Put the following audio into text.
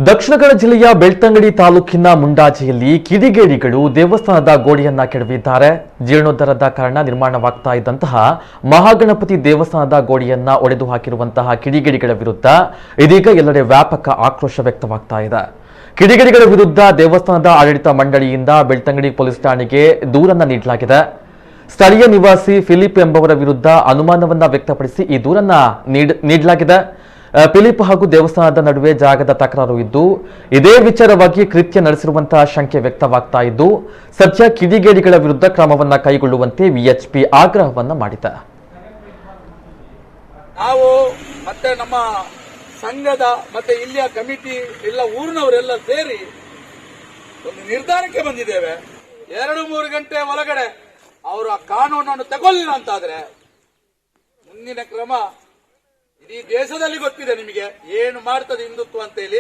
ದಕ್ಷಿಣ ಕನ್ನಡ ಜಿಲ್ಲೆಯ ಬೆಳ್ತಂಗಡಿ ತಾಲೂಕಿನ ಮುಂಡಾಜೆಯಲ್ಲಿ ಕಿಡಿಗೇಡಿಗಳು ದೇವಸ್ಥಾನದ ಗೋಡೆಯನ್ನ ಕೆಡವಿದ್ದಾರೆ. ಜೀರ್ಣೋದ್ಧಾರದ ಕಾರಣ ನಿರ್ಮಾಣವಾಗ್ತಾ ಇದ್ದಂತಹ ಮಹಾಗಣಪತಿ ದೇವಸ್ಥಾನದ ಗೋಡೆಯನ್ನ ಒಡೆದು ಹಾಕಿರುವಂತಹ ಕಿಡಿಗೇಡಿಗಳ ವಿರುದ್ಧ ಇದೀಗ ಎಲ್ಲೆಡೆ ವ್ಯಾಪಕ ಆಕ್ರೋಶ ವ್ಯಕ್ತವಾಗ್ತಾ ಇದೆ. ಕಿಡಿಗೇಡಿಗಳ ವಿರುದ್ಧ ದೇವಸ್ಥಾನದ ಆಡಳಿತ ಮಂಡಳಿಯಿಂದ ಬೆಳ್ತಂಗಡಿ ಪೊಲೀಸ್ ಠಾಣೆಗೆ ದೂರನ್ನ ನೀಡಲಾಗಿದೆ. ಸ್ಥಳೀಯ ನಿವಾಸಿ ಫಿಲಿಪ್ ಎಂಬವರ ವಿರುದ್ಧ ಅನುಮಾನವನ್ನ ವ್ಯಕ್ತಪಡಿಸಿ ಈ ದೂರನ್ನ ನೀಡಲಾಗಿದೆ. ಫಿಲಿಪ್ ಹಾಗೂ ದೇವಸ್ಥಾನದ ನಡುವೆ ಜಾಗದ ತಕರಾರು ಇದ್ದು ಇದೇ ವಿಚಾರವಾಗಿ ಕೃತ್ಯ ನಡೆಸಿರುವಂತಹ ಶಂಕೆ ವ್ಯಕ್ತವಾಗ್ತಾ ಇದ್ದು ಸದ್ಯ ಕಿಡಿಗೇಡಿಗಳ ವಿರುದ್ಧ ಕ್ರಮವನ್ನ ಕೈಗೊಳ್ಳುವಂತೆ ವಿಎಚ್ಪಿ ಆಗ್ರಹವನ್ನ ಮಾಡಿದೆ. ನಾವು ಮತ್ತೆ ನಮ್ಮ ಸಂಘದ ಮತ್ತೆ ಇಲ್ಲಿಯ ಕಮಿಟಿ ಎಲ್ಲ ಊರಿನವರೆಲ್ಲ ಸೇರಿ ಒಂದು ನಿರ್ಧಾರಕ್ಕೆ ಬಂದಿದ್ದೇವೆ. 2-3 ಗಂಟೆ ಒಳಗಡೆ ಅವರು ಆ ಕಾನೂನನ್ನು ತಗೊಳ್ಳಿಲ್ಲ ಅಂತಾದ್ರೆ ಮುಂದಿನ ಕ್ರಮ ಇಡೀ ದೇಶದಲ್ಲಿ ಗೊತ್ತಿದೆ ನಿಮಗೆ ಏನು ಮಾಡ್ತದೆ ಹಿಂದುತ್ವ ಅಂತ ಹೇಳಿ.